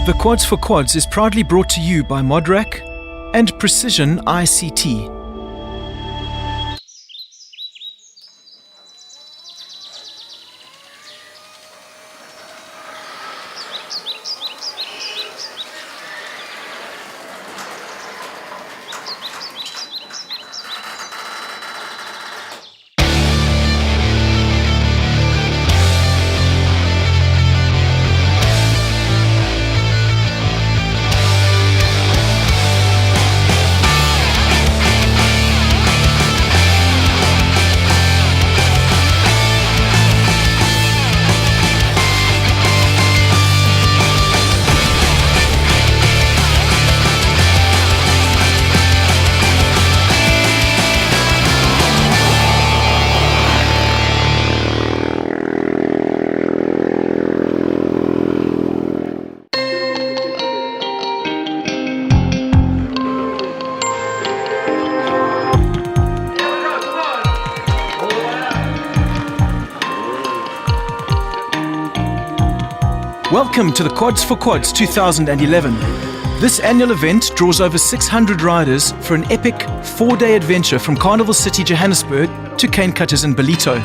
The Quads for Quads is proudly brought to you by Modrac and Precision ICT. Welcome to the Quads for Quads 2011. This annual event draws over 600 riders for an epic 4-day adventure from Carnival City, Johannesburg to Cane Cutters in Ballito.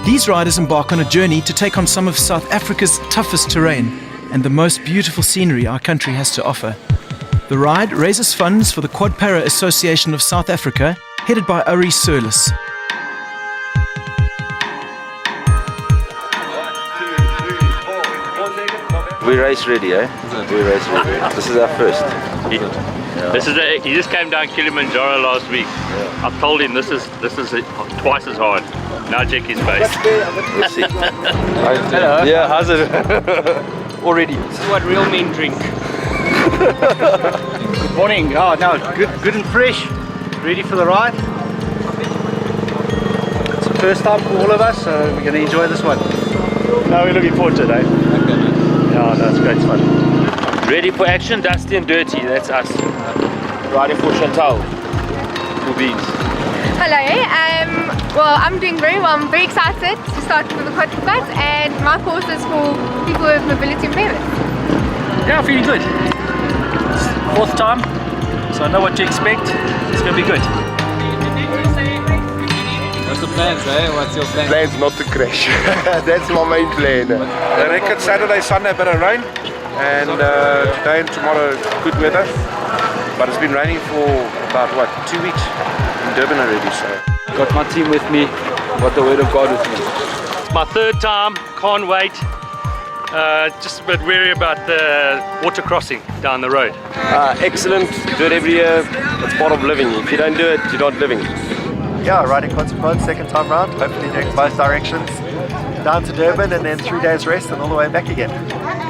These riders embark on a journey to take on some of South Africa's toughest terrain and the most beautiful scenery our country has to offer. The ride raises funds for the Quad Para Association of South Africa, headed by Ari Surlis. We race ready, eh? We race ready. This is our first. He just came down Kilimanjaro last week. Yeah. I've told him this is twice as hard. Now check his face. Let's see. Hello. Yeah, how's it? Already. This is what real men drink. Good morning. Oh no, good and fresh. Ready for the ride. It's the first time for all of us, so we're going to enjoy this one. No, we're looking forward to it, eh? Yeah, that's great fun. Ready for action, dusty and dirty, that's us. Riding for Chantal. Two beans. Hello, well I'm doing very well. I'm very excited to start with the Quad for Quads, and my course is for people with mobility impairments. Yeah, feeling good. It's the 4th time, so I know what to expect. It's going to be good. What's the plans, eh? What's your plan? Plans not to crash. That's my main plan. I reckon Saturday, Sunday a bit of rain, and today and tomorrow good weather. But it's been raining for about 2 weeks in Durban already. So Got my team with me. Got the word of God with me. It's my 3rd time, can't wait. Just a bit wary about the water crossing down the road. Excellent. Do it every year. It's part of living. If you don't do it, you're not living. Yeah, riding Quads for Quads, 2nd time round. Hopefully doing both directions. Down to Durban and then 3 days rest and all the way back again.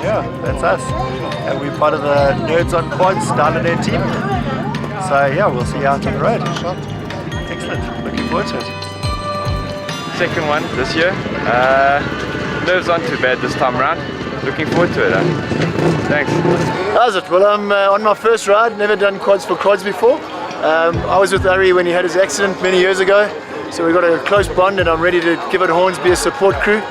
Yeah, that's us. And we're part of the Nerds on Quads down in their team. So yeah, we'll see you out on the road. Excellent. Looking forward to it. 2nd one this year. Nerves aren't too bad this time around. Looking forward to it. Thanks. How's it? Well, I'm on my first ride. Never done Quads for Quads before. I was with Ari when he had his accident many years ago, so we got a close bond and I'm ready to give it horns, be a support crew.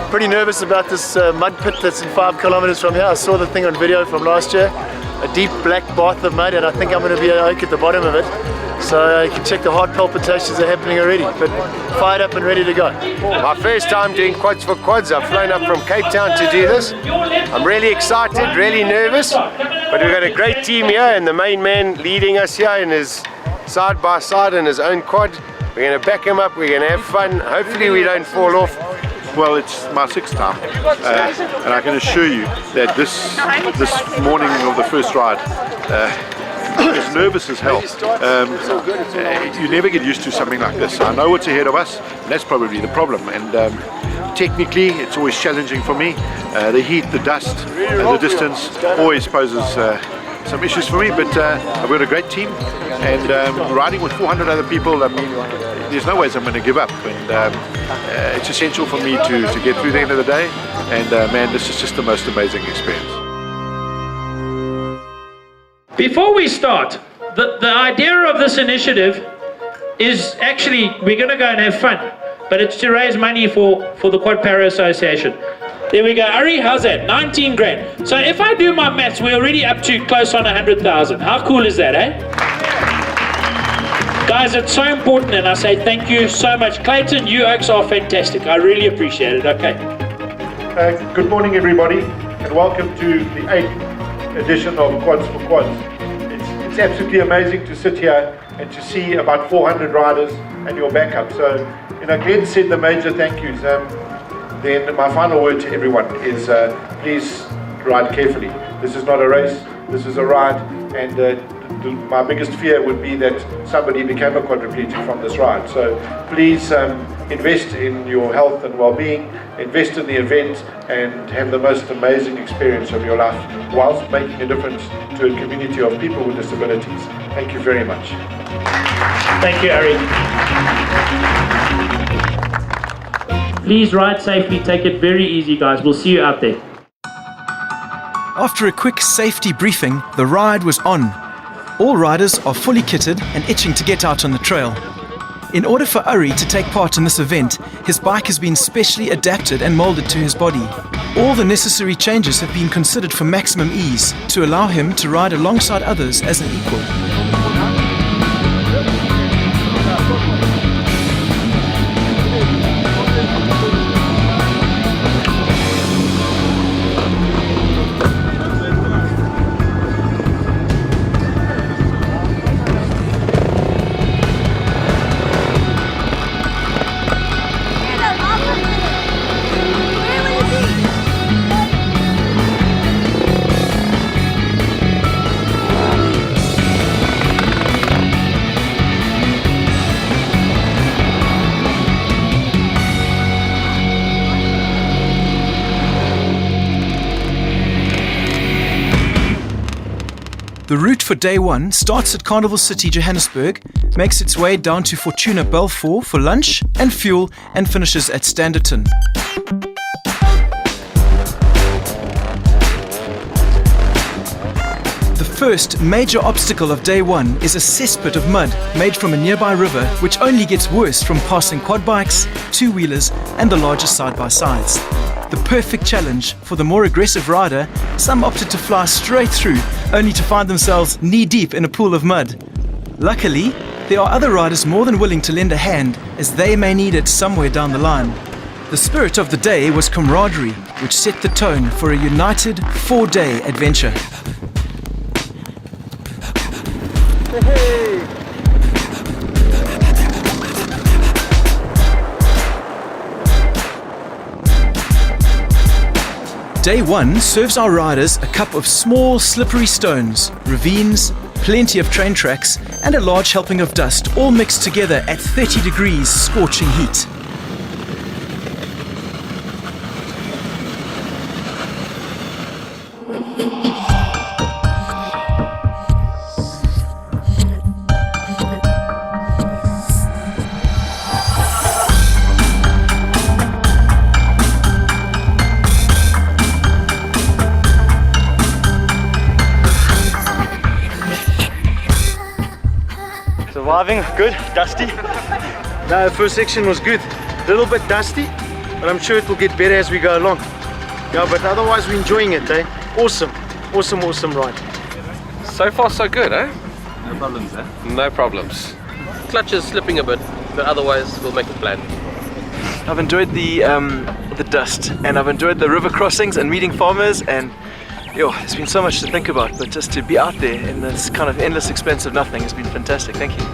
Pretty nervous about this mud pit that's in 5 kilometers from here. I saw the thing on video from last year, a deep black bath of mud, and I think I'm going to be okay at the bottom of it. So you can check the heart palpitations are happening already, but fired up and ready to go. My first time doing Quads for Quads. I've flown up from Cape Town to do this. I'm really excited, really nervous, but we've got a great team here and the main man leading us here in his side by side in his own quad. We're going to back him up, we're going to have fun. Hopefully we don't fall off. well, it's my 6th time, and I can assure you that this morning of the first ride, as nervous as hell. You never get used to something like this. I know what's ahead of us, and that's probably the problem. And technically, it's always challenging for me. The heat, the dust, the distance always poses some issues for me. But I've got a great team, and riding with 400 other people, I mean, there's no ways I'm going to give up. And it's essential for me to get through the end of the day. And man, this is just the most amazing experience. Before we start, the idea of this initiative is actually, we're going to go and have fun, but it's to raise money for the Quad Para Association. There we go. Ari, how's that? 19 grand. So if I do my maths, we're already up to close on 100,000. How cool is that, eh? Guys, it's so important, and I say thank you so much. Clayton, you oaks are fantastic. I really appreciate it. Okay. Good morning, everybody, and welcome to the 8th edition of Quads for Quads. It's absolutely amazing to sit here and to see about 400 riders and your backup. So, Glenn said the major thank yous. Then my final word to everyone is please ride carefully. This is not a race, this is a ride, and my biggest fear would be that somebody became a quadriplegic from this ride. So please invest in your health and well-being, invest in the event, and have the most amazing experience of your life whilst making a difference to a community of people with disabilities. Thank you very much. Thank you, Ari. Please ride safely, take it very easy, guys. We'll see you out there. After a quick safety briefing, the ride was on. All riders are fully kitted and itching to get out on the trail. In order for Ari to take part in this event, his bike has been specially adapted and molded to his body. All the necessary changes have been considered for maximum ease to allow him to ride alongside others as an equal. The route for day one starts at Carnival City, Johannesburg, makes its way down to Fortuna Belfort for lunch and fuel, and finishes at Standerton. The first major obstacle of day one is a cesspit of mud made from a nearby river, which only gets worse from passing quad bikes, two-wheelers, and the larger side-by-sides. The perfect challenge for the more aggressive rider, some opted to fly straight through, only to find themselves knee-deep in a pool of mud. Luckily, there are other riders more than willing to lend a hand, as they may need it somewhere down the line. The spirit of the day was camaraderie, which set the tone for a united 4-day adventure. Day one serves our riders a cup of small slippery stones, ravines, plenty of train tracks, and a large helping of dust, all mixed together at 30 degrees scorching heat. Surviving, good, dusty. No, the first section was good. A little bit dusty, but I'm sure it will get better as we go along. Yeah, but otherwise we're enjoying it, eh? Awesome, awesome, awesome ride. So far so good, eh? No problems, eh? No problems. Clutch is slipping a bit, but otherwise we'll make a plan. I've enjoyed the dust, and I've enjoyed the river crossings and meeting farmers, and there's been so much to think about, but just to be out there in this kind of endless expanse of nothing has been fantastic. Thank you.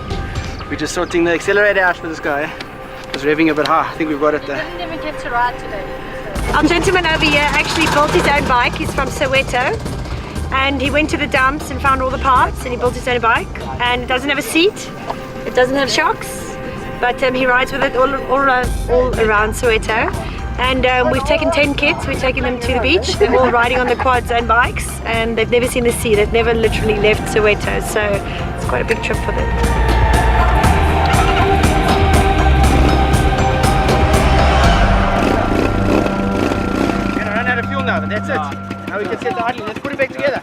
We're just sorting the accelerator out for this guy. It's revving a bit high. I think we've got it there. Didn't even get to ride today. Our gentleman over here actually built his own bike. He's from Soweto, and he went to the dumps and found all the parts, and he built his own bike. And it doesn't have a seat, it doesn't have shocks, but he rides with it all around Soweto. And we've taken 10 kids, we're taking them to the beach. They're all riding on the quads and bikes, and they've never seen the sea. They've never literally left Soweto, so it's quite a big trip for them. We're gonna run out of fuel now, but that's it. Now we can set the idling. Let's put it back together.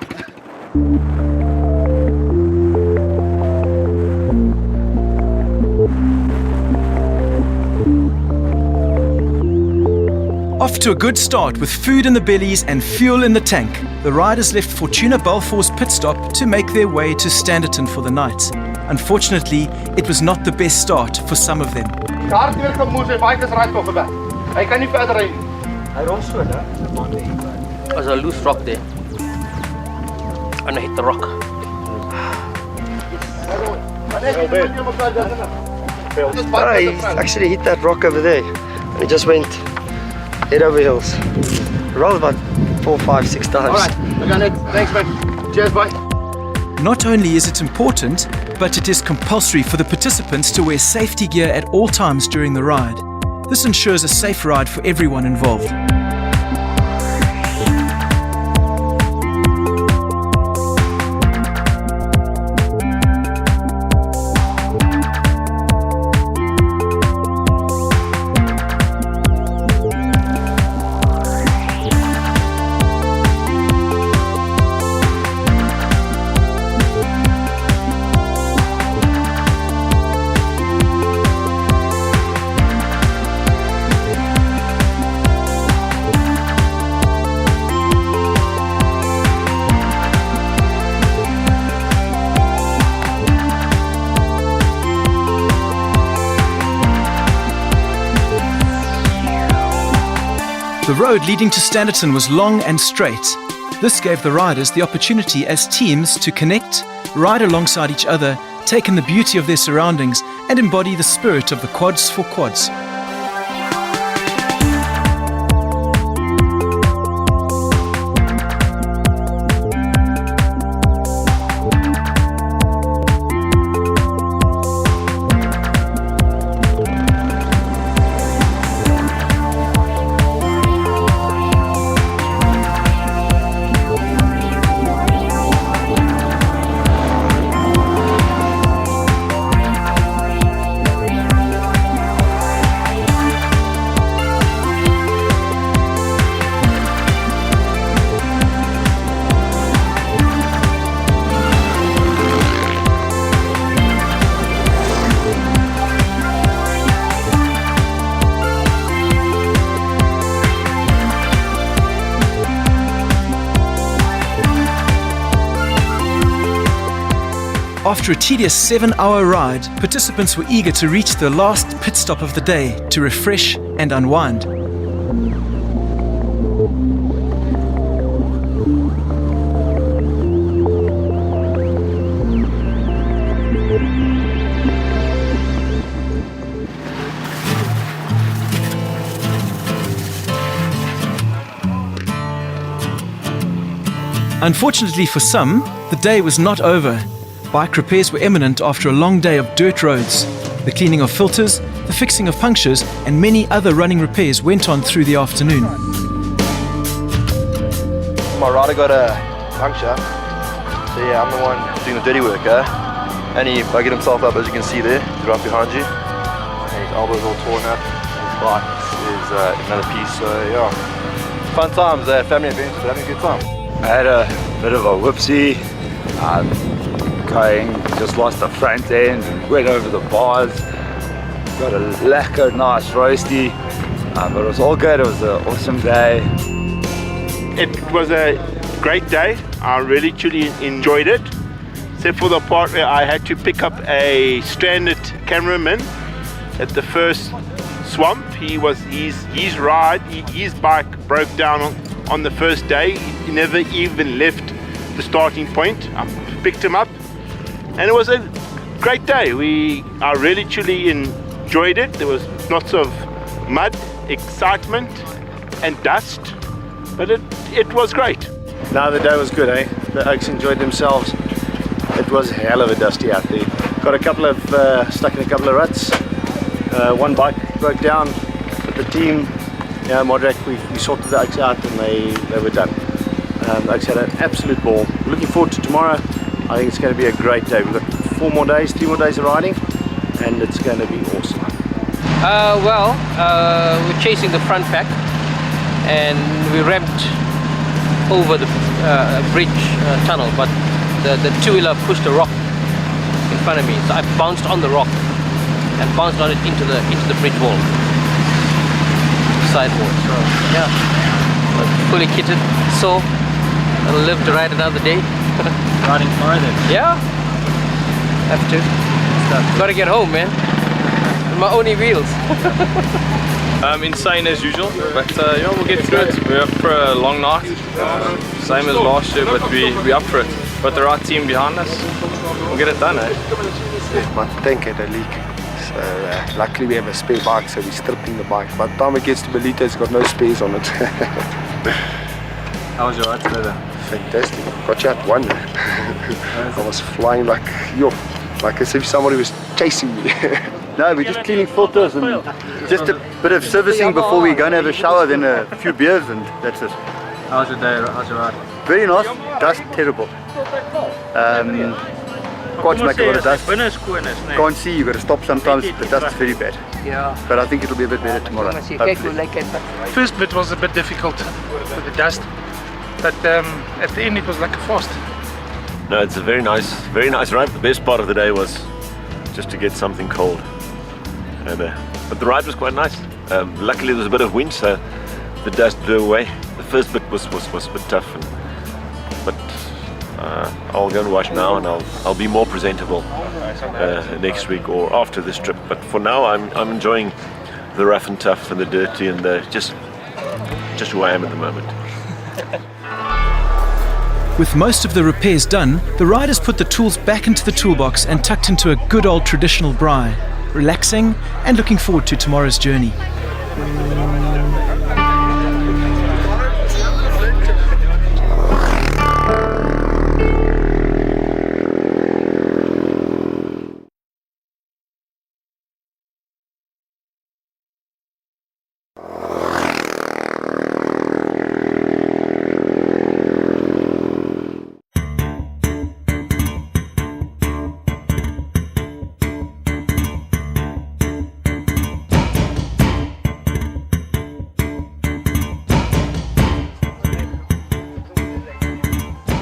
Off to a good start with food in the bellies and fuel in the tank, the riders left Fortuna Balfour's pit stop to make their way to Standerton for the night. Unfortunately, it was not the best start for some of them. There's a loose rock there. And I hit the rock. He actually hit that rock over there and it just went head over heels. Rolled about 4, 5, 6 times. Alright, okay, thanks mate. Cheers, bye. Not only is it important, but it is compulsory for the participants to wear safety gear at all times during the ride. This ensures a safe ride for everyone involved. The road leading to Standerton was long and straight. This gave the riders the opportunity as teams to connect, ride alongside each other, take in the beauty of their surroundings, and embody the spirit of the Quads for Quads. After a tedious 7-hour ride, participants were eager to reach the last pit stop of the day to refresh and unwind. Unfortunately for some, the day was not over. Bike repairs were imminent after a long day of dirt roads. The cleaning of filters, the fixing of punctures, and many other running repairs went on through the afternoon. My rider got a puncture, so yeah, I'm the one doing the dirty work, and he buggered himself up, as you can see there, he's right behind you. And his elbow's all torn up, his bike is another piece, so yeah. Fun times, family events, but having a good time. I had a bit of a whoopsie. Just lost the front end and went over the bars. Got a lekker nice roasty, but it was all good. It was an awesome day. It was a great day. I really truly enjoyed it, except for the part where I had to pick up a stranded cameraman at the first swamp. His bike broke down on the first day. He never even left the starting point. I picked him up. And it was a great day. I really truly enjoyed it. There was lots of mud, excitement and dust, but it was great. No, the day was good, eh? The Oaks enjoyed themselves. It was a hell of a dusty out there. Got a couple of, stuck in a couple of ruts. One bike broke down, but the team, Modrak, we sorted the Oaks out and they were done. The Oaks had an absolute ball. Looking forward to tomorrow. I think it's going to be a great day. We've got 3 more days of riding, and it's going to be awesome. We're chasing the front pack, and we ramped over the bridge tunnel, but the two-wheeler pushed a rock in front of me, so I bounced on the rock and bounced on it into the bridge wall. sideboard. So yeah, fully kitted, so I'll live to ride another day. Riding tomorrow then? Yeah, have to. Gotta get home, man. My only wheels. Insane as usual, but yeah, we'll get through it. We're up for a long night, same as last year, but we're up for it. Got the right team behind us. We'll get it done, eh? My tank had a leak, so luckily we have a spare bike, so we're stripping the bike. By the time it gets to Ballito, it's got no spares on it. How was your ride today then? Fantastic. Got you at one. I was flying like as if somebody was chasing me. No, we're just cleaning filters and just a bit of servicing before we go and have a shower, then a few beers, and that's it. How's your day? How's your ride? Very nice. Dust terrible. Quads make a lot of dust. Can't see, you got to stop sometimes. The dust is very bad. Yeah. But I think it'll be a bit better tomorrow. First bit was a bit difficult with the dust, but at the end it was like a fast. No, it's a very nice ride. The best part of the day was just to get something cold. But the ride was quite nice. Luckily there was a bit of wind, so the dust blew away. The first bit was a bit tough, but I'll go and wash now, and I'll be more presentable next week or after this trip. But for now, I'm enjoying the rough and tough and the dirty and the just who I am at the moment. With most of the repairs done, the riders put the tools back into the toolbox and tucked into a good old traditional braai, relaxing and looking forward to tomorrow's journey.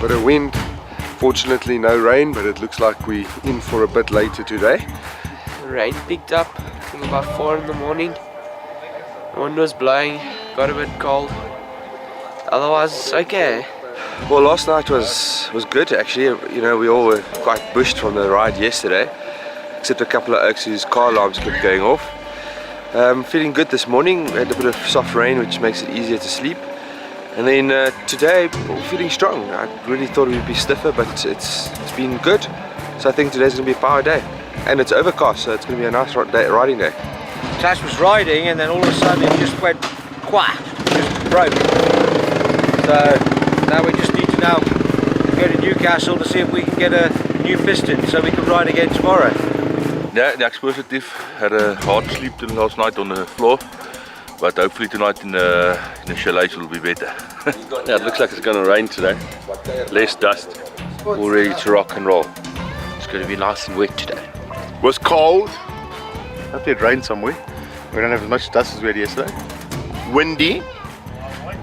Bit of wind, fortunately no rain, but it looks like we're in for a bit later today. Rain picked up from about 4 in the morning. The wind was blowing, got a bit cold. Otherwise it's okay. Well, last night was good actually. You know, we all were quite bushed from the ride yesterday, except a couple of oaks whose car alarms kept going off. Feeling good this morning. We had a bit of soft rain, which makes it easier to sleep. And then today, feeling strong. I really thought it would be stiffer, but it's been good. So I think today's going to be a power day. And it's overcast, so it's going to be a nice riding day. Clash was riding, and then all of a sudden it just went quack, just broke. So now we just need to now go to Newcastle to see if we can get a new piston so we can ride again tomorrow. Yeah, Jack's positive. Had a hard sleep last night on the floor. But hopefully tonight in the chalet will be better. Yeah, it looks like it's going to rain today. Less dust. All ready to rock and roll. It's going to be nice and wet today. It was cold. Hopefully it rained somewhere. We don't have as much dust as we had yesterday. Windy.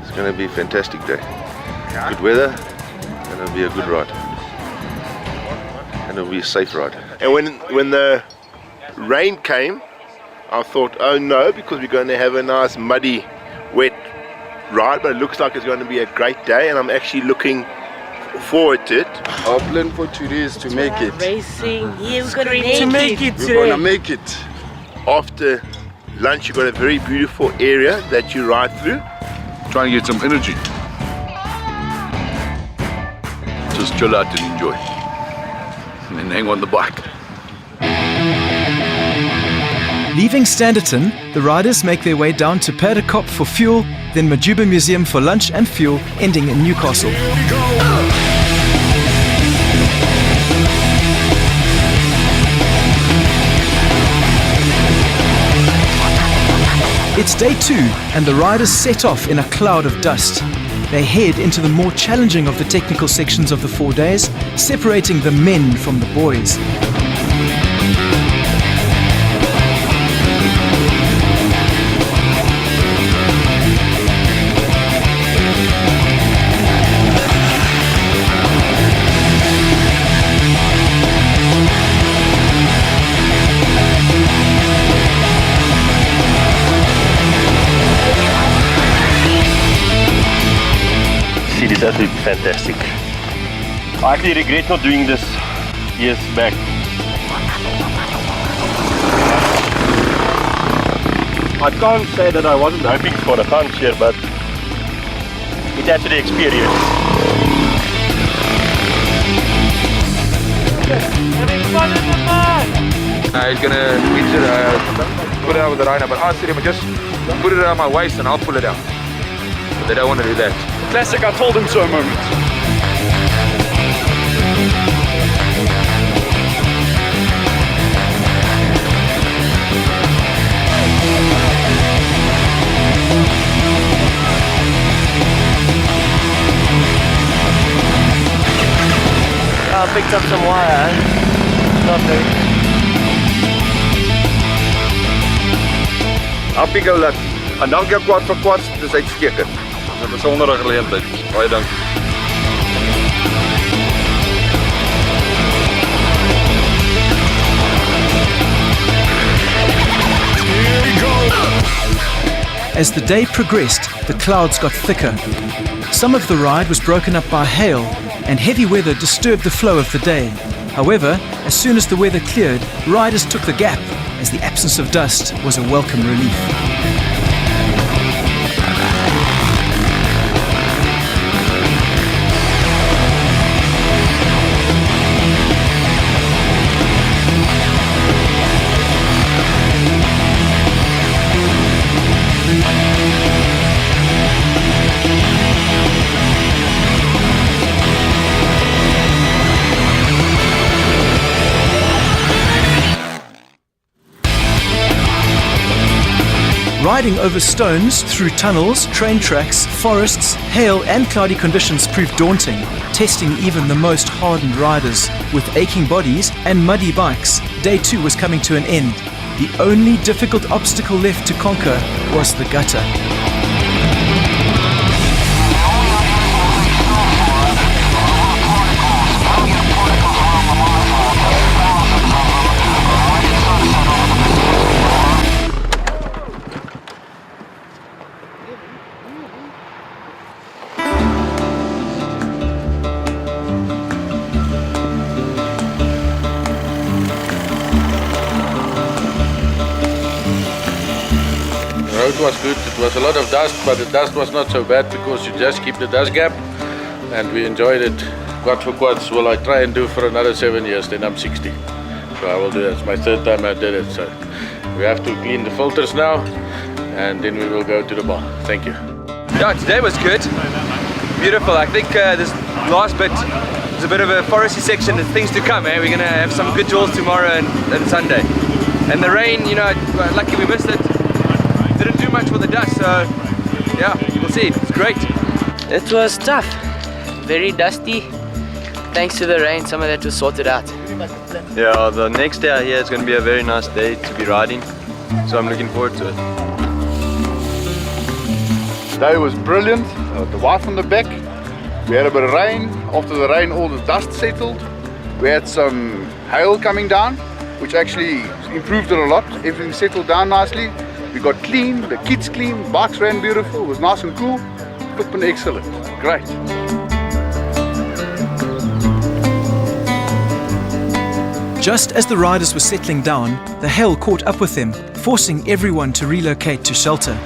It's going to be a fantastic day. Good weather, and it'll be a good ride. And it'll be a safe ride. And when the rain came, I thought, oh no, because we're going to have a nice muddy, wet ride, but it looks like it's going to be a great day, and I'm actually looking forward to it. Our plan for today is to make it. Racing, yeah, we're going to make it. We're going to make it. After lunch, you've got a very beautiful area that you ride through. Trying to get some energy. Just chill out and enjoy. And then hang on the bike. Leaving Standerton, the riders make their way down to Paardenkop for fuel, then Majuba Museum for lunch and fuel, ending in Newcastle. It's day 2, and the riders set off in a cloud of dust. They head into the more challenging of the technical sections of the 4 days, separating the men from the boys. it is absolutely fantastic. I actually regret not doing this years back. I can't say that I wasn't hoping for a punch here, but it had to the experience. He's gonna put it out with the rhino, but I said him, just put it around my waist and I'll pull it out. But they don't want to do that. Classic, I told him so moment. I picked up some wire. Not very. Happy go lucky. En dankie Quad vir Quads, dit is uitstekend. Dit is 'n besondere geleentheid. Baie dankie. As the day progressed, the clouds got thicker. Some of the ride was broken up by hail, and heavy weather disturbed the flow of the day. However, as soon as the weather cleared, riders took the gap, as the absence of dust was a welcome relief. Riding over stones, through tunnels, train tracks, forests, hail and cloudy conditions proved daunting, testing even the most hardened riders. With aching bodies and muddy bikes, day 2 was coming to an end. The only difficult obstacle left to conquer was the gutter. The road was good. It was a lot of dust, but the dust was not so bad because you just keep the dust gap, and we enjoyed it. Quad for Quads will I try and do for another 7 years, then I'm 60. So I will do that. It's my 3rd time I did it. So we have to clean the filters now, and then we will go to the bar. Thank you. Yeah, today was good. Beautiful. I think this last bit is a bit of a foresty section. There's things to come, eh? We're gonna have some good jewels tomorrow and Sunday. And the rain, you know, lucky we missed it. Didn't do much for the dust, so yeah, we'll see. It's great. It was tough. Very dusty. Thanks to the rain, some of that was sorted out. Yeah, the next day here is going to be a very nice day to be riding, so I'm looking forward to it. Today was brilliant. The wife on the back. We had a bit of rain. After the rain, all the dust settled. We had some hail coming down, which actually improved it a lot. Everything settled down nicely. We got clean, the kids clean, bikes ran beautiful, it was nice and cool. Flippin' excellent. Great. Just as the riders were settling down, the hail caught up with them, forcing everyone to relocate to shelter.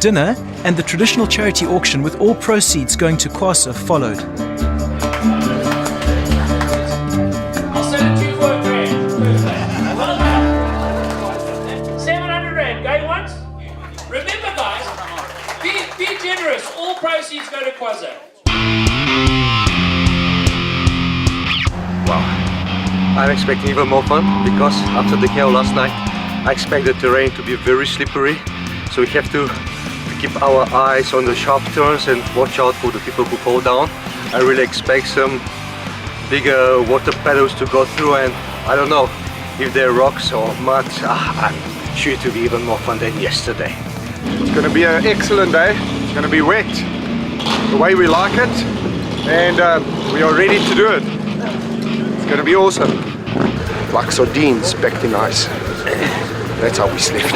Dinner and the traditional charity auction with all proceeds going to Kwasa followed. I'll send it to you for $1,000. Well done. 700 Rand, going once? Remember guys, be generous. All proceeds go to Kwasa. Wow. I'm expecting even more fun because after the hail last night, I expect the terrain to be very slippery. So we have to keep our eyes on the sharp turns and watch out for the people who fall down. I really expect some bigger water paddles to go through, and I don't know if they're rocks or mud. I'm sure to be even more fun than yesterday. It's going to be an excellent day. It's going to be wet, the way we like it, and we are ready to do it. It's going to be awesome. Like sardines packed in ice. That's how we slept.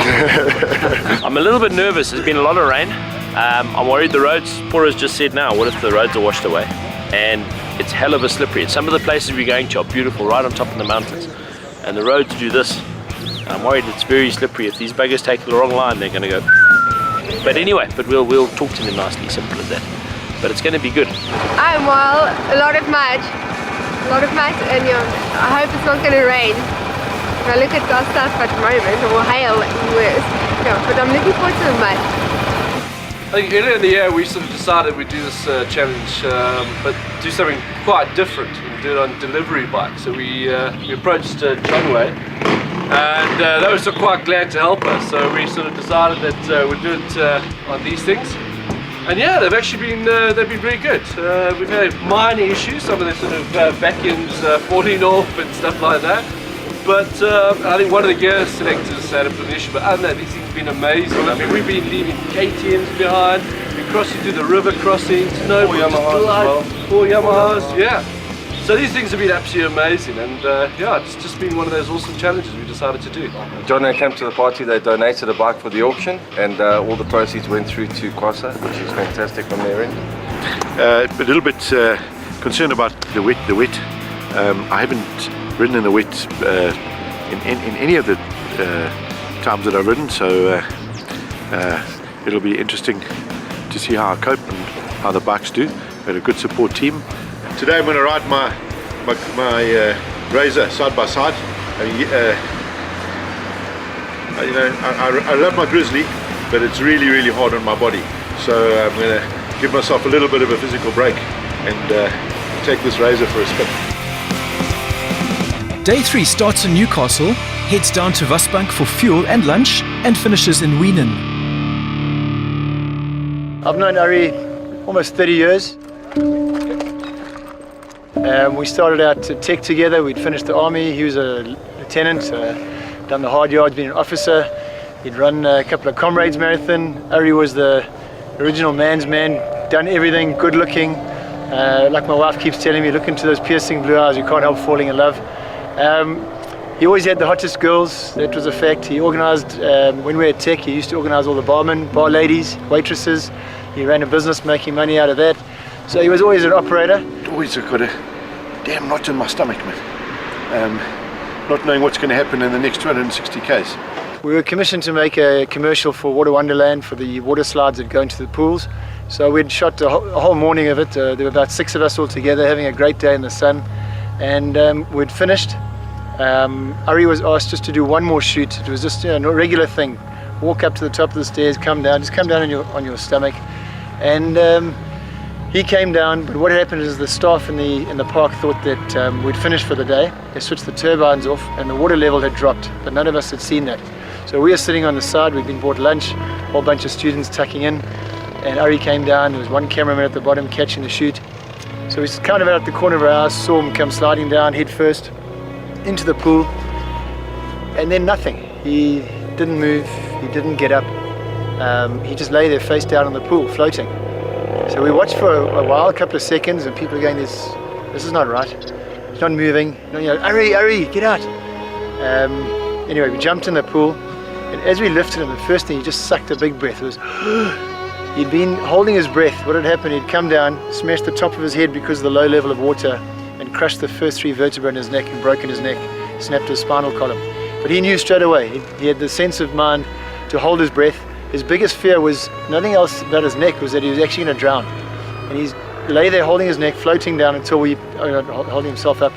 I'm a little bit nervous. There's been a lot of rain. I'm worried the roads, Paura's just said now, what if the roads are washed away? And it's hell of a slippery. Some of the places we're going to are beautiful, right on top of the mountains. And the roads do this. I'm worried it's very slippery. If these buggers take the wrong line, they're going to go. But anyway, we'll talk to them nicely, simple as that. But it's going to be good. Well, a lot of mud, and I hope it's not going to rain. If I look at our stuff at the moment, or hail worse, but I'm looking forward to the mud. I think earlier in the year we sort of decided we'd do this challenge, but do something quite different and do it on delivery bike. So we approached John Way, and they were sort of quite glad to help us. So we sort of decided that we'd do it on these things. And yeah, they've actually been very good. We've had minor issues, some of the sort of back ends falling off and stuff like that. But I think one of the gear selectors had a bit of an issue, but other than that, these things have been amazing. I mean, we've been leaving KTMs behind, we're crossing through the river crossings, no four Yamahas, yeah. So these things have been absolutely amazing, and yeah, it's just been one of those awesome challenges we decided to do. John and I came to the party, they donated a bike for the auction, and all the proceeds went through to Kwasa, which is fantastic from their end. A little bit concerned about the wet. I haven't ridden in the wet in any of the times that I've ridden, so it'll be interesting to see how I cope and how the bikes do. We had a good support team. Today I'm going to ride my Razor side by side. I love my Grizzly, but it's really hard on my body. So I'm going to give myself a little bit of a physical break and take this Razor for a spin. Day 3 starts in Newcastle, heads down to Wasbank for fuel and lunch, and finishes in Wienen. I've known Ari almost 30 years. We started out to tech together. We'd finished the army. He was a lieutenant, done the hard yards, been an officer. He'd run a couple of Comrades Marathon. Ari was the original man's man, done everything, good looking. Like my wife keeps telling me, look into those piercing blue eyes, you can't help falling in love. He always had the hottest girls, that was a fact. He organised, when we were at tech, he used to organise all the barmen, bar ladies, waitresses. He ran a business making money out of that. So he was always an operator. Always got a damn knot in my stomach, man. Not knowing what's going to happen in the next 260 k's. We were commissioned to make a commercial for Water Wonderland for the water slides that go into the pools. So we'd shot a whole morning of it. There were about 6 of us all together having a great day in the sun. And we'd finished. Ari was asked just to do one more shoot. It was just a regular thing. Walk up to the top of the stairs, come down, just come down on your stomach. And he came down, but what happened is the staff in the park thought that we'd finished for the day. They switched the turbines off and the water level had dropped, but none of us had seen that. So we were sitting on the side, we'd been bought lunch, a whole bunch of students tucking in, and Ari came down. There was one cameraman at the bottom catching the shoot. So we kind of out at the corner of our house, saw him come sliding down head first into the pool, and then nothing. He didn't move, he didn't get up. He just lay there face down on the pool, floating. So we watched for a while, a couple of seconds, and people are going, this is not right. It's not moving. Ari, get out. Anyway, we jumped in the pool, and as we lifted him, the first thing, he just sucked a big breath. It was, he'd been holding his breath. What had happened, he'd come down, smashed the top of his head because of the low level of water, and crushed the first 3 vertebrae in his neck and broken his neck, snapped his spinal column. But he knew straight away. He had the sense of mind to hold his breath. His biggest fear was nothing else about his neck, was that he was actually going to drown. And he lay there holding his neck, floating down until holding himself up.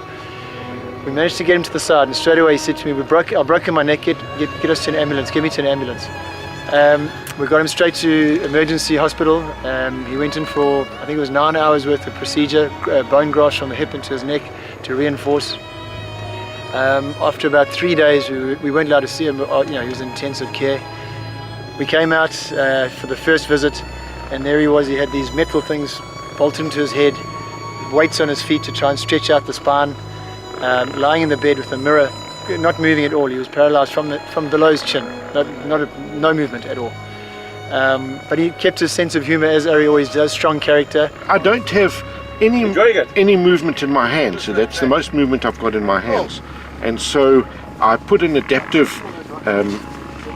We managed to get him to the side, and straight away he said to me, I've broken my neck, get us to an ambulance, get me to an ambulance. We got him straight to emergency hospital. He went in for, I think it was 9 hours worth of procedure, bone grafts from the hip into his neck to reinforce. After about 3 days, we weren't allowed to see him. He was in intensive care. We came out for the first visit, and there he was. He had these metal things bolted into his head, weights on his feet to try and stretch out the spine, lying in the bed with a mirror, not moving at all. He was paralyzed from below his chin, no movement at all. But he kept his sense of humor, as Ari always does, strong character. I don't have any movement in my hands, so that's the most movement I've got in my hands. And so I put an adaptive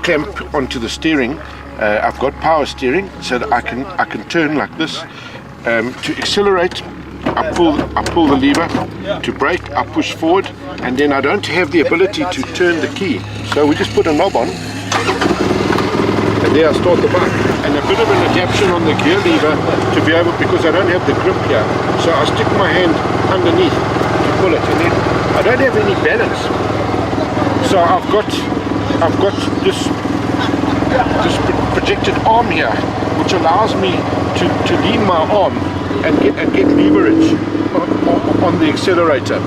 clamp onto the steering I've got power steering, so that I can turn like this. To accelerate, I pull the lever. To brake, I push forward, and then I don't have the ability to turn the key. So we just put a knob on, and there I start the bike. And a bit of an adaptation on the gear lever to be able, because I don't have the grip here, so I stick my hand underneath to pull it, and then I don't have any balance. So I've got this projected arm here, which allows me to lean my arm and get leverage on the accelerator.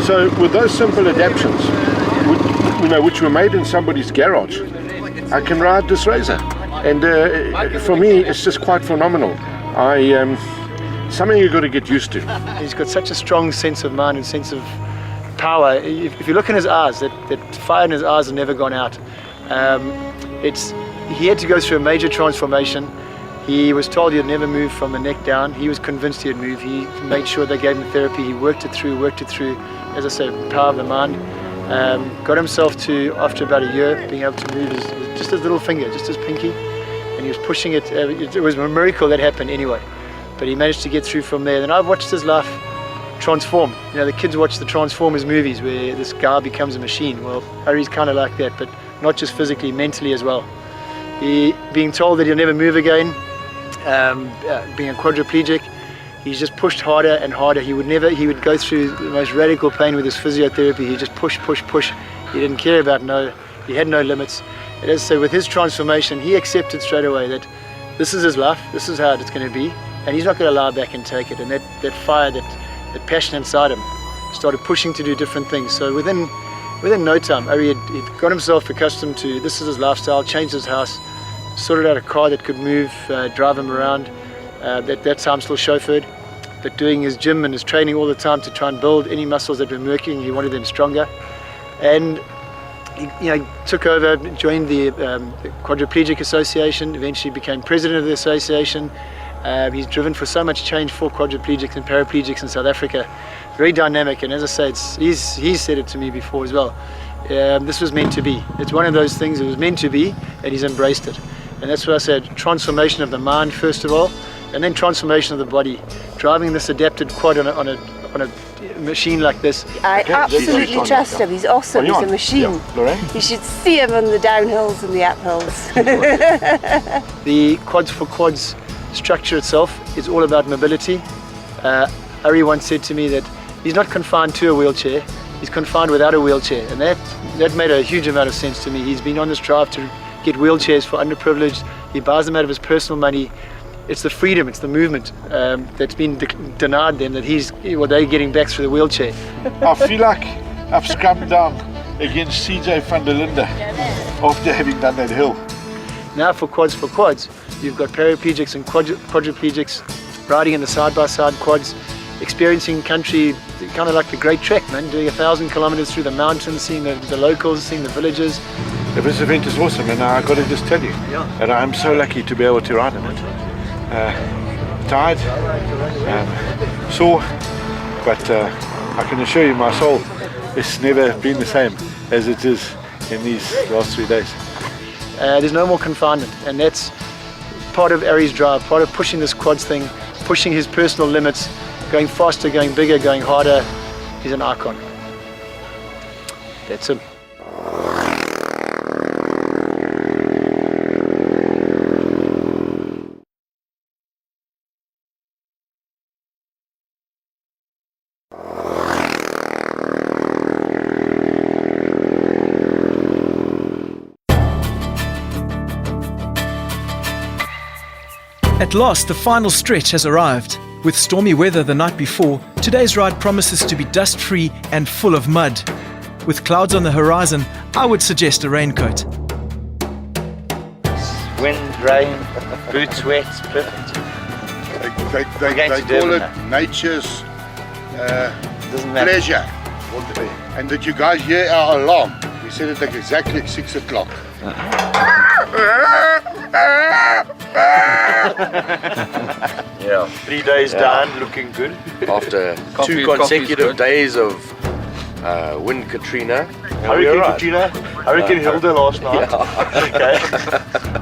So with those simple adaptations, which were made in somebody's garage, I can ride this Razor, and for me it's just quite phenomenal. Something you've got to get used to. He's got such a strong sense of mind and sense of power. If you look in his eyes, that fire in his eyes has never gone out. He had to go through a major transformation. He was told he'd never move from the neck down. He was convinced he'd move. He made sure they gave him therapy. He worked it through. As I say, power of the mind. Got himself to, after about a year, being able to move just his little finger, just his pinky, and he was pushing it. It was a miracle that happened anyway, but he managed to get through from there. And I've watched his life transform. The kids watch the Transformers movies where this guy becomes a machine. Well, Harry's kind of like that, but not just physically, mentally as well. Being told that he'll never move again, being a quadriplegic, he's just pushed harder and harder. He would go through the most radical pain with his physiotherapy. He just push. He didn't care about he had no limits. And as I say, with his transformation, he accepted straight away that this is his life, this is how it's going to be, and he's not going to lie back and take it. And that fire, that passion inside him started pushing to do different things. So within no time, Ari had got himself accustomed to this is his lifestyle, changed his house, sorted out a car that could move, drive him around. That time still chauffeured, but doing his gym and his training all the time to try and build any muscles that were working. He wanted them stronger, and he took over, joined the Quadriplegic Association, eventually became president of the association. He's driven for so much change for quadriplegics and paraplegics in South Africa. Very dynamic, and as I say, he's said it to me before as well. This was meant to be. It's one of those things, it was meant to be, and he's embraced it. And that's what I said, transformation of the mind first of all, and then transformation of the body. Driving this adapted quad on a machine like this. I absolutely trust him. He's awesome. He's a machine. You should see him on the downhills and the uphills. The Quads for Quads structure itself is all about mobility. Ari once said to me that he's not confined to a wheelchair, he's confined without a wheelchair, and that made a huge amount of sense to me. He's been on this drive to get wheelchairs for underprivileged. He buys them out of his personal money. It's the freedom, it's the movement that's been denied them that they're getting back through the wheelchair. I feel like I've scrubbed down against CJ van der Linde after having done that hill. Now for Quads, you've got paraplegics and quadriplegics riding in the side-by-side quads, experiencing country, kind of like the Great Trek, man, doing 1,000 kilometers through the mountains, seeing the locals, seeing the villages. This event is awesome, and I've got to just tell you that I'm so lucky to be able to ride in it. Tired, sore, but I can assure you my soul has never been the same as it is in these last 3 days. There's no more confinement, and that's part of Ari's drive, part of pushing this quads thing, pushing his personal limits, going faster, going bigger, going harder. He's an icon. That's him. At last, the final stretch has arrived. With stormy weather the night before, today's ride promises to be dust-free and full of mud. With clouds on the horizon, I would suggest a raincoat. Wind, rain, boots wet, it's perfect. They call it nature's pleasure. And did you guys hear our alarm? We set it like exactly at 6 o'clock. Yeah, 3 days done, looking good. After 2 consecutive days of Wind Katrina. Hurricane Katrina. Hurricane Hilda last night. Yeah. Okay.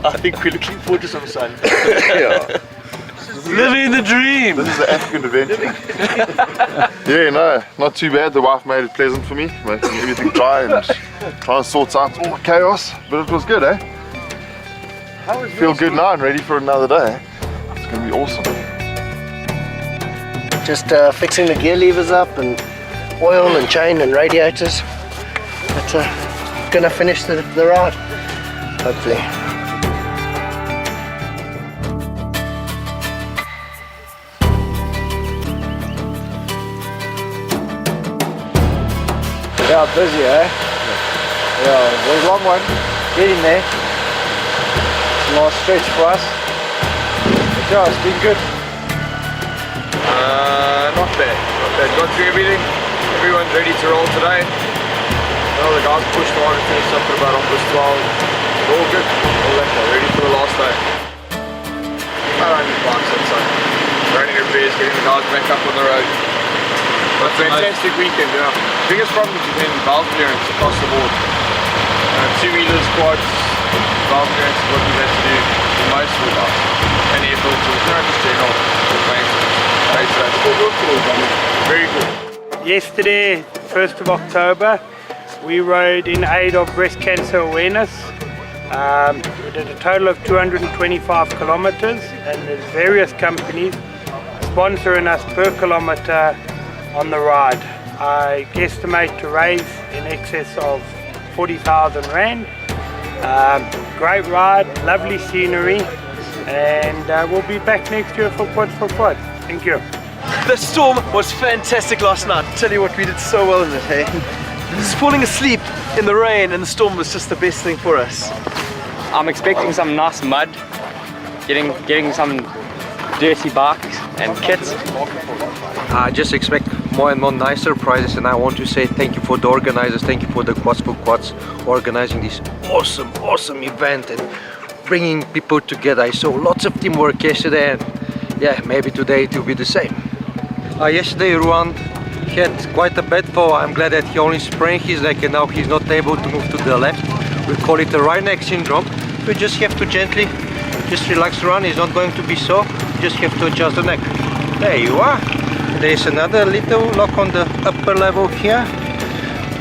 I think we're looking forward to some sun. Yeah. Living the dream. This is the African adventure. Yeah, no, not too bad. The wife made it pleasant for me, making everything dry and trying to sort out all the chaos. But it was good, eh? Feel good now and ready for another day. It's going to be awesome. Just fixing the gear levers up and oil and chain and radiators. But gonna finish the ride, hopefully. Yeah, busy, eh? Yeah, it was a long one. Getting there. It's a last stretch for us. But yeah, it's been good. Not bad. Got through everything. Everyone's ready to roll today. Well, the guys pushed hard and finished up at about almost 12. All good. All lekker. Ready for the last day. I don't need bikes outside. Running repairs, getting the guys back up on the road. But fantastic weekend, yeah. Biggest problem has been valve clearance across the board. 2-wheelers, quads, valve clearance is what we've had to do for most of the guys. And air filters, just general maintenance. Very good. Yesterday, 1st of October, we rode in aid of breast cancer awareness. We did a total of 225 kilometers, and there's various companies sponsoring us per kilometer on the ride. I guesstimate to raise in excess of 40,000 Rand. Great ride, lovely scenery, and we'll be back next year for Quads for Quads. Thank you. The storm was fantastic last night. Tell you what, we did so well in it, hey? Just falling asleep in the rain and the storm was just the best thing for us. I'm expecting some nice mud, getting some dirty bikes and kits. I just expect more and more nicer prizes, and I want to say thank you for the organizers, thank you for the Quads for Quads organizing this awesome event and bringing people together. I saw lots of teamwork yesterday, and yeah, maybe today it will be the same. Yesterday Ruan had quite a bad fall. I'm glad that he only sprained his leg and now he's not able to move to the left. We call it the right neck syndrome. We just have to gently just relax Ruan. He's not going to be sore. Just have to adjust the neck. There you are. There's another little lock on the upper level here.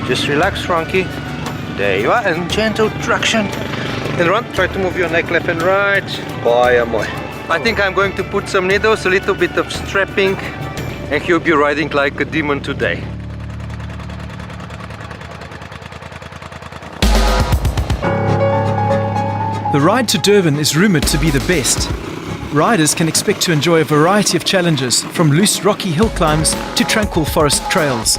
Just relax, Frankie. There you are, and gentle traction. And Ruan, try to move your neck left and right. Boy, boy. I think I'm going to put some needles, a little bit of strapping, and he'll be riding like a demon today. The ride to Durban is rumoured to be the best. Riders can expect to enjoy a variety of challenges, from loose rocky hill climbs to tranquil forest trails.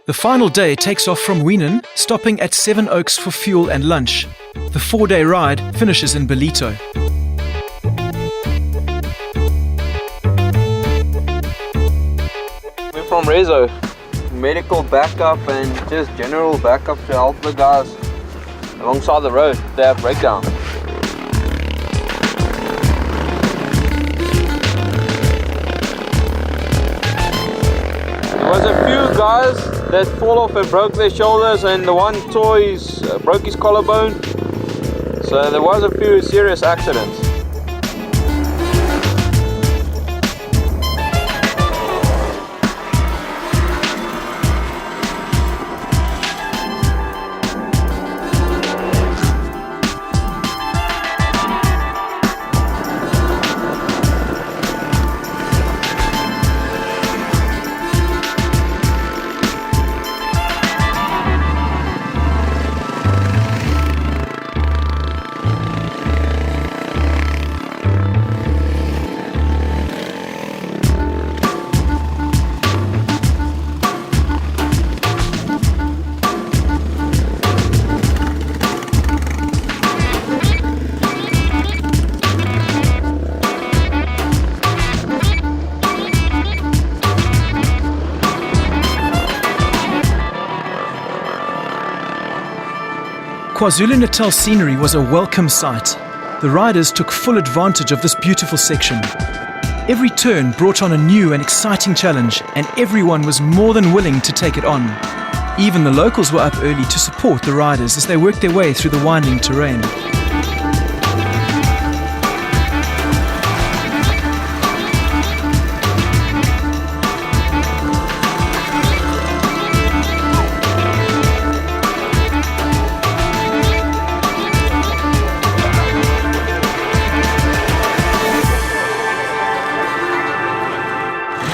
The final day takes off from Weenan, stopping at Seven Oaks for fuel and lunch. The 4-day ride finishes in Ballito. We're from Rezo. Medical backup and just general backup to help the guys alongside the road if they have breakdown. There was a few guys that fall off and broke their shoulders, and the one toy broke his collarbone. So there was a few serious accidents. KwaZulu-Natal scenery was a welcome sight. The riders took full advantage of this beautiful section. Every turn brought on a new and exciting challenge, and everyone was more than willing to take it on. Even the locals were up early to support the riders as they worked their way through the winding terrain.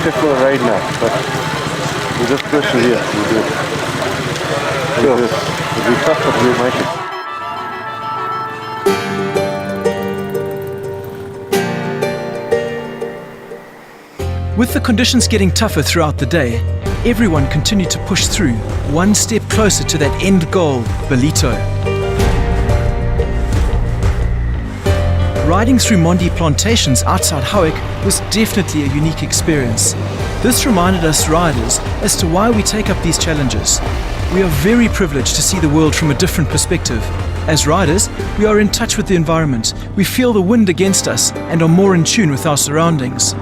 For a ride now, but we just persevere. We do it. It'll be tough, but we'll make it. With the conditions getting tougher throughout the day, everyone continued to push through, one step closer to that end goal, Ballito. Riding through Mondi plantations outside Howick was definitely a unique experience. This reminded us riders as to why we take up these challenges. We are very privileged to see the world from a different perspective. As riders, we are in touch with the environment, we feel the wind against us and are more in tune with our surroundings.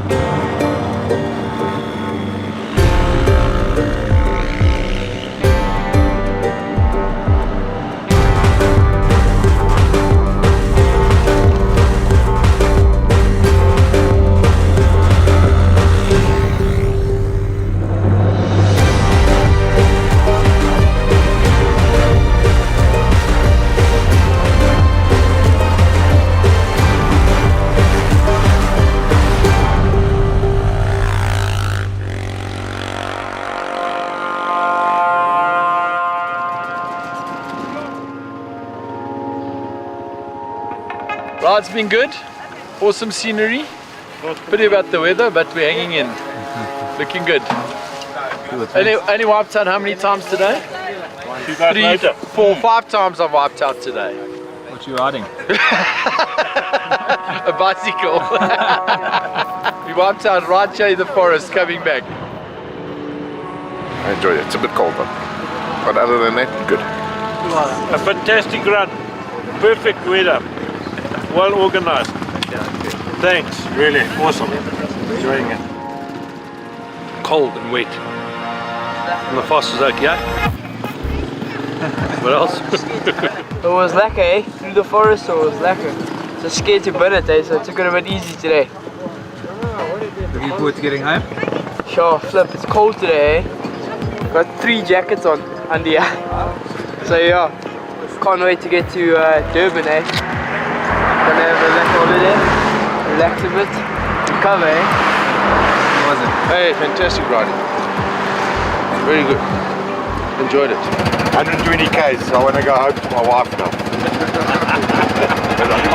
Ride's been good, awesome scenery, pity about the weather, but we're hanging in, looking good. Only wiped out how many times today? 3, 4, 5 times I've wiped out today. What are you riding? A bicycle. We wiped out right here in the forest coming back. I enjoyed it. It's a bit cold though, but other than that, good. A fantastic run, perfect weather, well organized. Thanks, really awesome. Enjoying it. Cold and wet. And the fast was okay. What else? It was lekker, eh? Through the forest, so it was lekker. So scared to burn it, eh? So I took it a bit easy today. Looking forward to getting home? Sure, flip, it's cold today, eh? Got 3 jackets on under here. So yeah, can't wait to get to Durban, eh? Gonna have a lekker holiday, relax a bit, recover, eh? How was it? Hey, fantastic riding. Very good. Enjoyed it. 120 k's, so I want to go home to my wife now.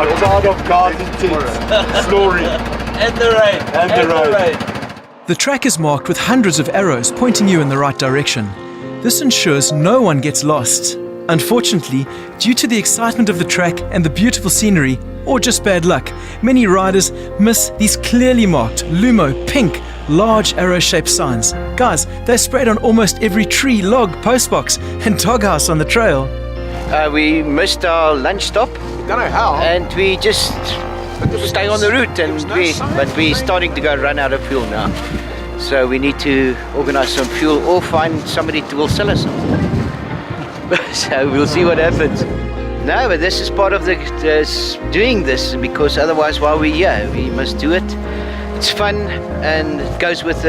I'm tired of cars and tents, snoring. And the rain. And the rain. The track is marked with hundreds of arrows pointing you in the right direction. This ensures no one gets lost. Unfortunately, due to the excitement of the track and the beautiful scenery, or just bad luck, many riders miss these clearly marked Lumo pink large arrow-shaped signs. Guys, they're sprayed on almost every tree, log, postbox and doghouse on the trail. We missed our lunch stop. Don't know how. And we just stay on the route, but we're starting to go run out of fuel now. So we need to organize some fuel or find somebody who will sell us some. So we'll see what happens. No, but this is part of the doing this, because otherwise while we're here, we must do it. It's fun and it goes with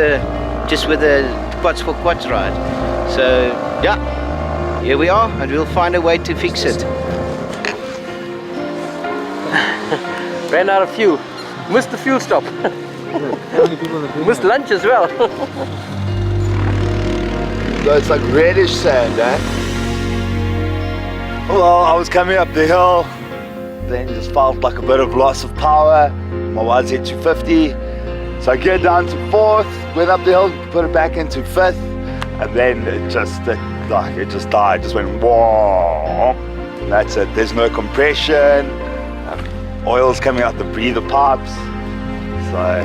just with the Quads for Quads ride. So yeah, here we are, and we'll find a way to fix it. Ran out of fuel. Missed the fuel stop. Missed lunch as well. So it's like reddish sand, eh? Well, I was coming up the hill, then just felt like a bit of loss of power. My YZ250. So I get down to 4th, went up the hill, put it back into 5th, and then it just died. It just went whoa. And that's it. There's no compression. Oil's coming out the breather pipes. So I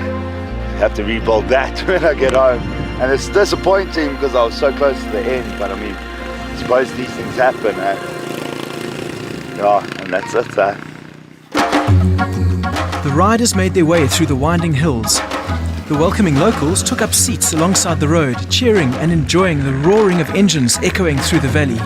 have to rebuild that when I get home. And it's disappointing because I was so close to the end, but I mean, I suppose these things happen, eh? Yeah, and that's it. The riders made their way through the winding hills. The welcoming locals took up seats alongside the road, cheering and enjoying the roaring of engines echoing through the valley.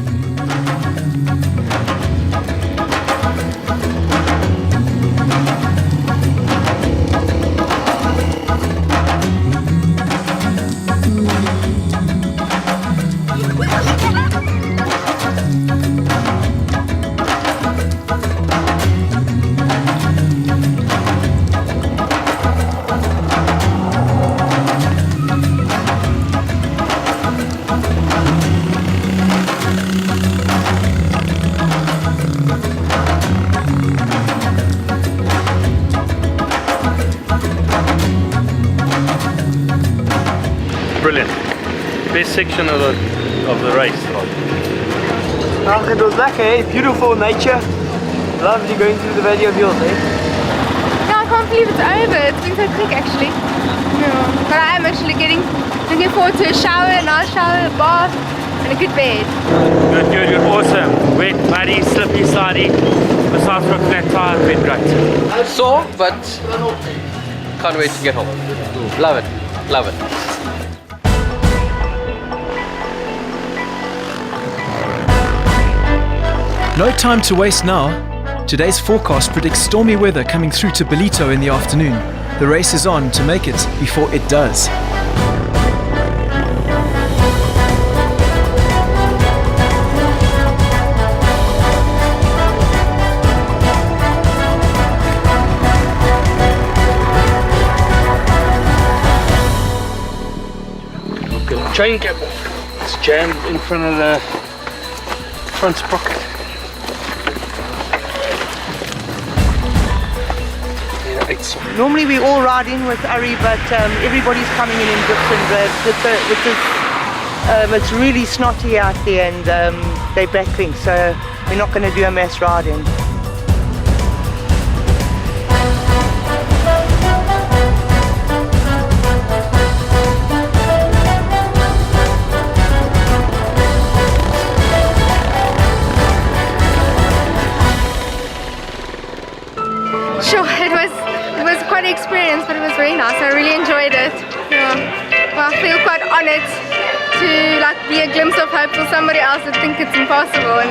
Brilliant. Best section of the race. It was lekker, eh? Beautiful nature. Lovely going through the Valley of Hills, eh? Yeah, I can't believe it's over. It's been so quick actually. Yeah. But I am actually looking forward to a shower, a nice shower, a bath, and a good bed. Good, awesome. Wet, muddy, slippy, slidey. Besides from that tire, it's been great. Sore, but can't wait to get home. Love it, love it. No time to waste now. Today's forecast predicts stormy weather coming through to Ballito in the afternoon. The race is on to make it before it does. Chain cap it's jammed in front of the front sprocket. Normally we all ride in with Ari, but everybody's coming in different it's really snotty out there, and they're backling, so we're not going to do a mass ride in. Sure, it was quite an experience, but it was very nice. I really enjoyed it. Yeah. Well, I feel quite honoured to be a glimpse of hope for somebody else that think it's impossible, and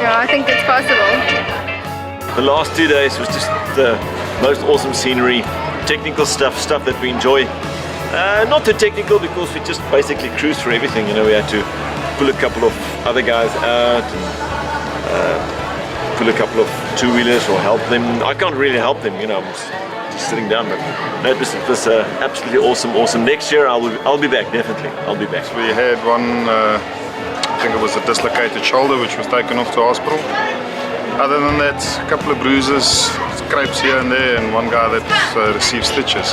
I think it's possible. The last 2 days was just the most awesome scenery, technical stuff that we enjoy. Not too technical because we just basically cruised through everything. We had to pull a couple of other guys out. Pull a couple of two-wheelers or help them. I can't really help them, I'm just sitting down, but no, it was absolutely awesome. Next year I'll be back, definitely. I'll be back. We had one, I think it was a dislocated shoulder, which was taken off to hospital. Other than that, a couple of bruises, scrapes here and there, and one guy that received stitches.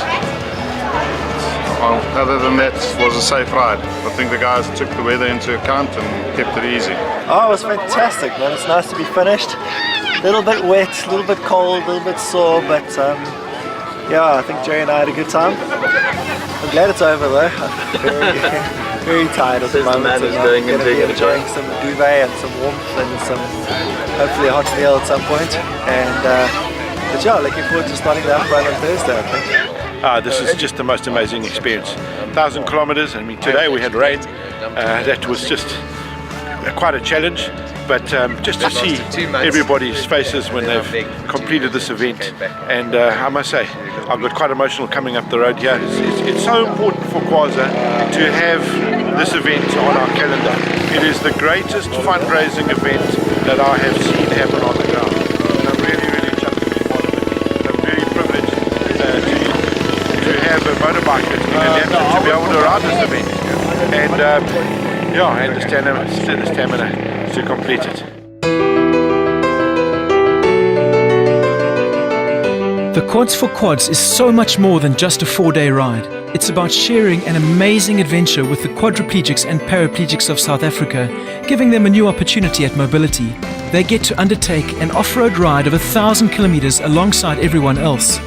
Well, other than that, it was a safe ride. I think the guys took the weather into account and kept it easy. Oh, it was fantastic, man. It's nice to be finished. A little bit wet, a little bit cold, a little bit sore, but yeah, I think Jerry and I had a good time. I'm glad it's over though. I'm very tired at the moment. I'm going to be enjoying some duvet and some warmth and some, hopefully a hot meal at some point. And but yeah, looking forward to starting the run on Thursday, I think. This is just the most amazing experience. 1,000 kilometers. I mean, today we had rain. That was just quite a challenge. But just to see everybody's faces when they've completed this event, and I must say, I got quite emotional coming up the road here. It's so important for Kwaza to have this event on our calendar. It is the greatest fundraising event that I have seen happen on the ground. And I'm really chuffed to be part of it. I'm very privileged to have a motorbike that's been adapted to be able to ride this event. And the stamina to complete it. The Quads for Quads is so much more than just a 4-day ride. It's about sharing an amazing adventure with the quadriplegics and paraplegics of South Africa, giving them a new opportunity at mobility. They get to undertake an off-road ride of 1,000 kilometers alongside everyone else.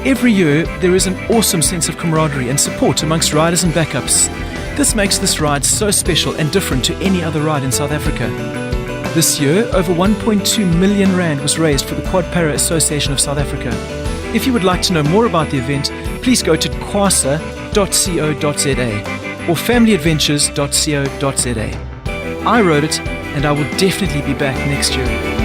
Every year, there is an awesome sense of camaraderie and support amongst riders and backups. This makes this ride so special and different to any other ride in South Africa. This year, over 1.2 million rand was raised for the Quad Para Association of South Africa. If you would like to know more about the event, please go to kwasa.co.za or familyadventures.co.za. I rode it, and I will definitely be back next year.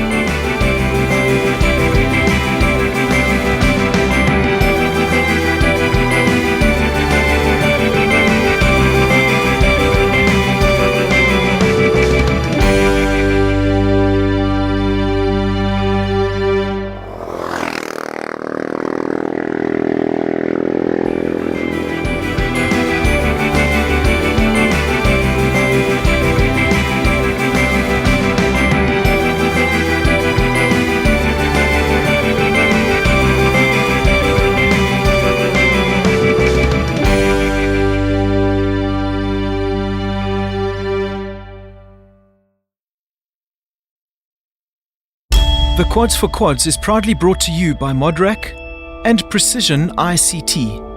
The Quads for Quads is proudly brought to you by Modrak and Precision ICT.